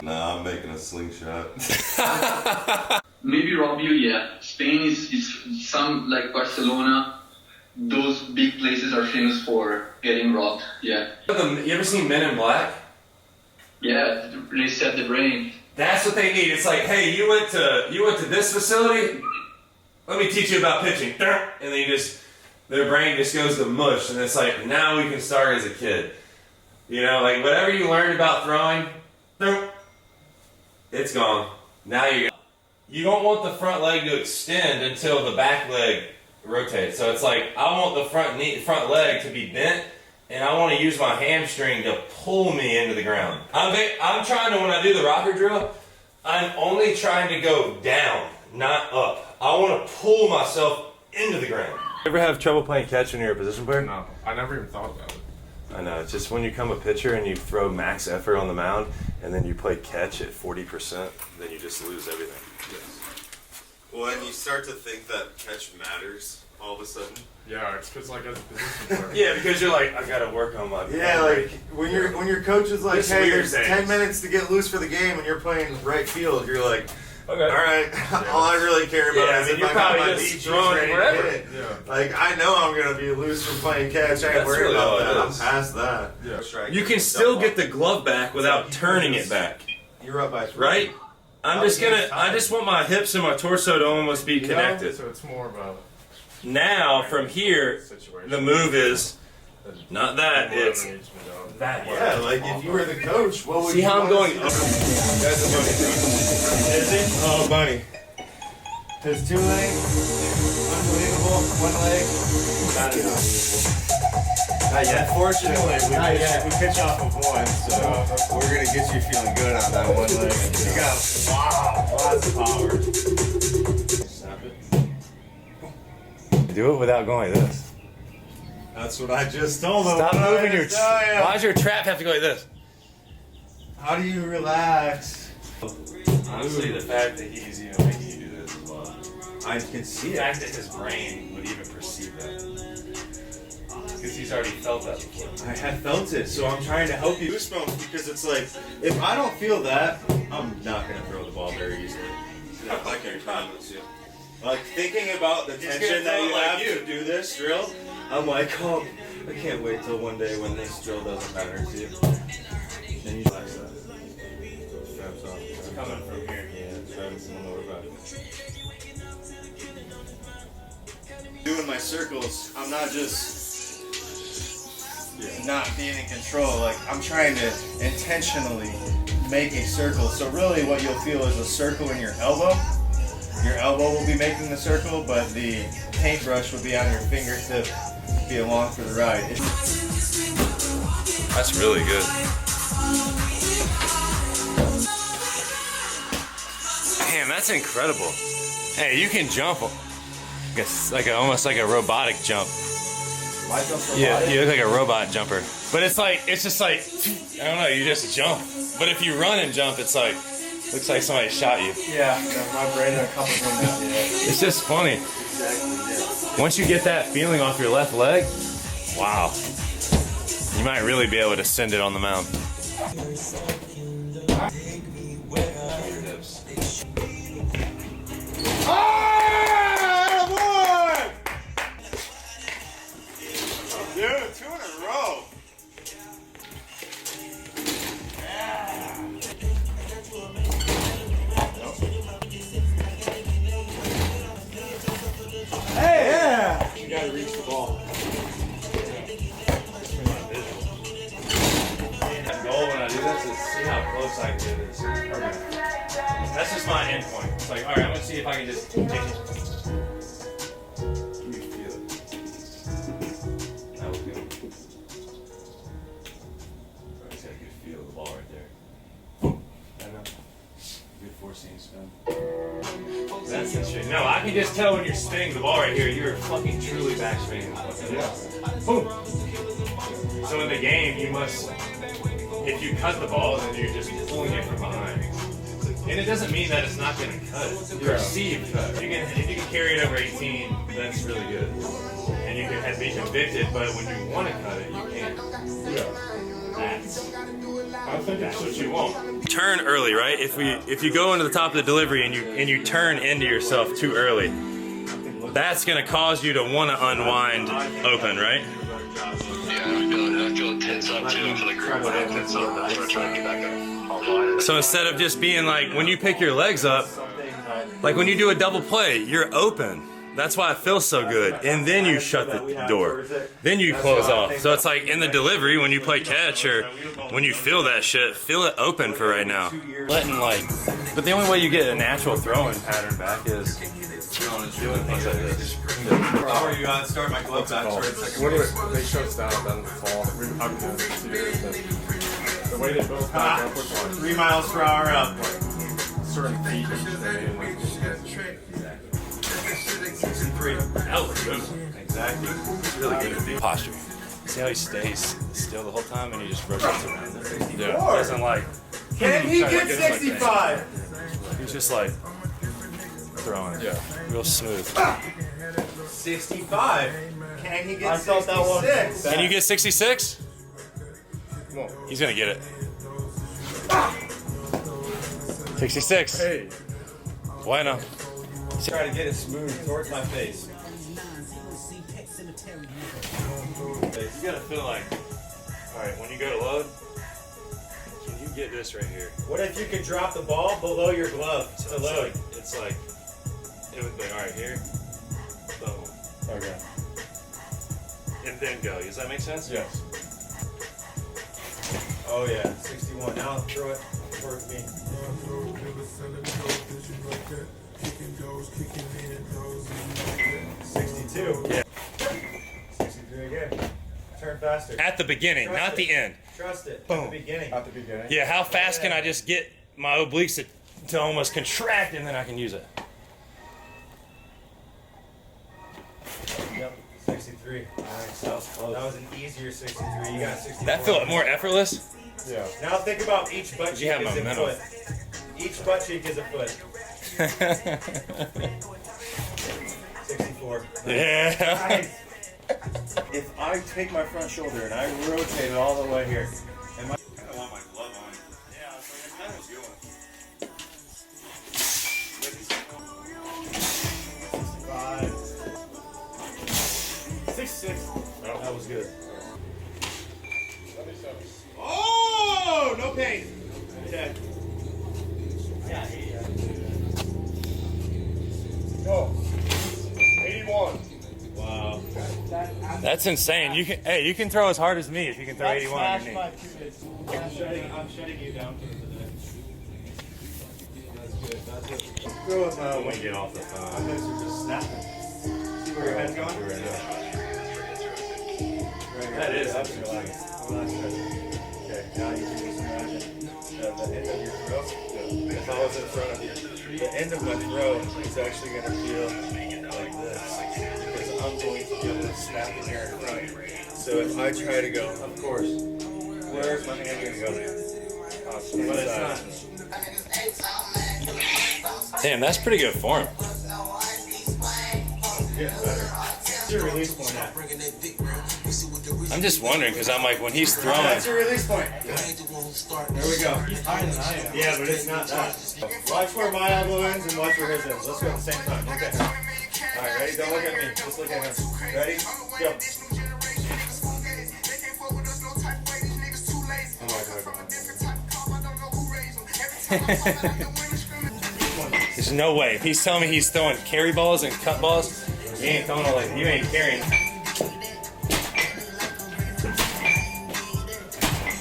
Nah, I'm making a slingshot. Maybe rob you, yeah. Spain is some, like Barcelona, those big places are famous for getting robbed, yeah. You ever seen Men in Black? Yeah, reset the brain. That's what they need. It's like, hey, you went to this facility? Let me teach you about pitching. And then their brain just goes to mush, and it's like, now we can start as a kid. You know, like whatever you learned about throwing, it's gone. Now you don't want the front leg to extend until the back leg rotates. So it's like, I want the front leg to be bent, and I want to use my hamstring to pull me into the ground. I'm trying to, when I do the rocker drill, I'm only trying to go down, not up. I want to pull myself into the ground. You ever have trouble playing catch when you're a position player? No, I never even thought about it. I know, it's just when you become a pitcher and you throw max effort on the mound and then you play catch at 40%, then you just lose everything. Well, and you start to think that catch matters all of a sudden. Yeah, it's because like as a position player. Yeah, because you're like, I gotta work on my. Yeah, like when your coach is like, It's hey, weird there's things. 10 minutes to get loose for the game, and you're playing right field. You're like, Okay. all right, all I really care about Yeah, I is mean, if you're I got probably my just beach throwing ready to wherever. hit it. Yeah. Like I know I'm gonna be loose from playing catch. I ain't That's worried really all about it that. I'm is. past that. Yeah. You can still get the glove back without turning it back, You're up by 3. right? I just want my hips and my torso to almost be connected. So it's more of a Now, from here, situation. the move is not that, it's that. Yeah, like if you were the coach, what would See you how I'm wanna going see? up? That's a bunny. Is he? Oh, bunny. His 2 legs, unbelievable. 1 leg, Not unbelievable. Not yet. unfortunately, we pitch off of 1, so Oh, we're gonna get you feeling good on that 1 leg. You got lots of power. Snap it. Do it without going like this. That's what I just told him. Stop moving your. Why Why does your trap have to go like this? How do you relax? Honestly, the fact that he's even making you do this as well. I can see The it. fact that his brain would even perceive that. Because he's already felt that before. I had felt it, so I'm trying to help you. Goosebumps because it's like, if I don't feel that, I'm not gonna throw the ball very easily. I can't promise you. Like thinking about the tension that you have to do this drill, I'm like, oh, I can't wait till one day when this drill doesn't matter to you. Then you relax that. Straps off. Coming from here. Yeah, straps in the lower back. Doing my circles, I'm not just not being in control. Like I'm trying to intentionally make a circle. So really, what you'll feel is a circle in your elbow. Your elbow will be making the circle, but the paintbrush will be on your fingertip to be along for the ride. That's really good. Damn, that's incredible. Hey, you can jump. It's like almost like a robotic jump. Yeah, you look like a robot jumper. But it's just like, I don't know, you just jump. But if you run and jump, it's like, looks like somebody shot you. Yeah, my brain a couple of them. Yeah. It's just funny. Exactly. Once you get that feeling off your left leg, wow. You might really be able to send it on the mound. Dude, 2 in a row. Hey, yeah. You gotta reach the ball. The goal when I do this is see how close I can get this. That's just my end point. It's like, all right, I'm gonna see if I can just take it. You feel it. That was good. I just got a good feel of the ball right there. I know. Good 4-seam spin. That's interesting. No, I can just tell when you're spinning the ball right here, you're fucking truly backspinning. Boom. So in the game, you must, if you cut the ball, then you're just pulling it from behind. And it doesn't mean that it's not going to cut. Perceived cut. If you can carry it over 18, that's really good. And you can be convicted, but when you want to cut it, you can't. That's. I think that's what you want. Turn early, right? If you go into the top of the delivery and you turn into yourself too early, that's gonna cause you to want to unwind open, right? Yeah, I feel it tense up too. I feel like when I tense up, that's when I try to get back up. So instead of just being like, when you pick your legs up, like when you do a double play, you're open. That's why it feels so good. And then you shut the door. Then you close off. So it's like in the delivery when you play catch or when you feel that shit, feel it open for right now. Letting like, but the only way you get a natural throwing pattern back is doing things like this. How are you on? Start my glove back. They shut us down then in the fall. I've been doing it for 2 years. The way they built back up was like 3 miles per hour up. certain feet and like, That was a good one. Exactly. It's really good at the posture. See how he stays still the whole time and he just rotates around. Yeah. Doesn't like. Can he get 65? He's just like throwing. yeah. Real smooth. 65. Can he get I felt that one. 66? Can you get 66? Come on. He's gonna get it. 66. Hey. Why not? Try to get it smooth towards my face. You gotta feel like, alright, when you go to load, can you get this right here? What if you could drop the ball below your glove to load? It's like, it would be, alright, here, boom, Okay. and then go. Does that make sense? Yes. Oh yeah, 61. Now throw it towards me. 62. Yeah. 63 again. Turn faster. At the beginning, Trust not it. the end. Trust it. Boom. At the beginning. At the beginning. Yeah, how fast can I just get my obliques to almost contract and then I can use it? Yep. 63. Nice. That was an easier 63. You got 64. That feel more effortless? Yeah. Now think about each butt cheek You have is a momentum. foot. Each butt cheek is a foot. 64. Yeah. Nice. If I take my front shoulder and I rotate it all the way here, I want my glove on. Yeah, it's like I was going. 65. 66. Oh, that was good. Oh, no pain. Okay. Go. 81. Wow. That's insane. You can throw as hard as me if you can throw 81 on your knee. I'm shutting you down for today. That's good. That's good. Throw it, When we get off the my phone. legs are just snapping. See where your head's going? That is That's relaxed. Relax. Okay, now you can just imagine the end of your throw. If I was in front of you, the end of my throw is actually going to feel like this. Because I'm going to be able to snap in here in front. So if I try to go, of course, where's my hand going to go? But it's not. Damn, that's pretty good form. Getting better. What's your release point at? I'm just wondering because I'm like when he's throwing. That's your release point. There we go. He's higher than I am. Yeah, but it's not that. Watch where my elbow ends and watch where his ends. Let's go at the same time. Look at him. Alright, ready? Don't look at me. Just look at him. Ready? Go. There's no way. If he's telling me he's throwing carry balls and cut balls, you ain't throwing it like you ain't carrying.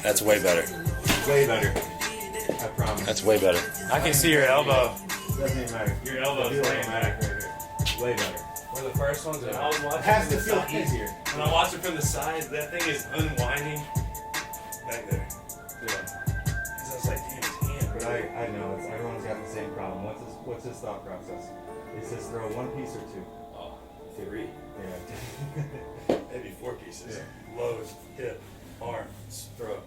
That's way better. Way better. I promise. That's way better. I can see your elbow. Doesn't even matter. Your elbow's Feel laying it back. right here. Way better. One of the first ones that I was watching. It has to from the feel side. easier. When I watch it from the side, that thing is unwinding back there. Yeah. I was like, damn, his hand. But I know it's, everyone's got the same problem. What's his thought process? He says throw one piece or two. Oh, 3. Yeah. Maybe 4 pieces. Load, hip, arm, throw.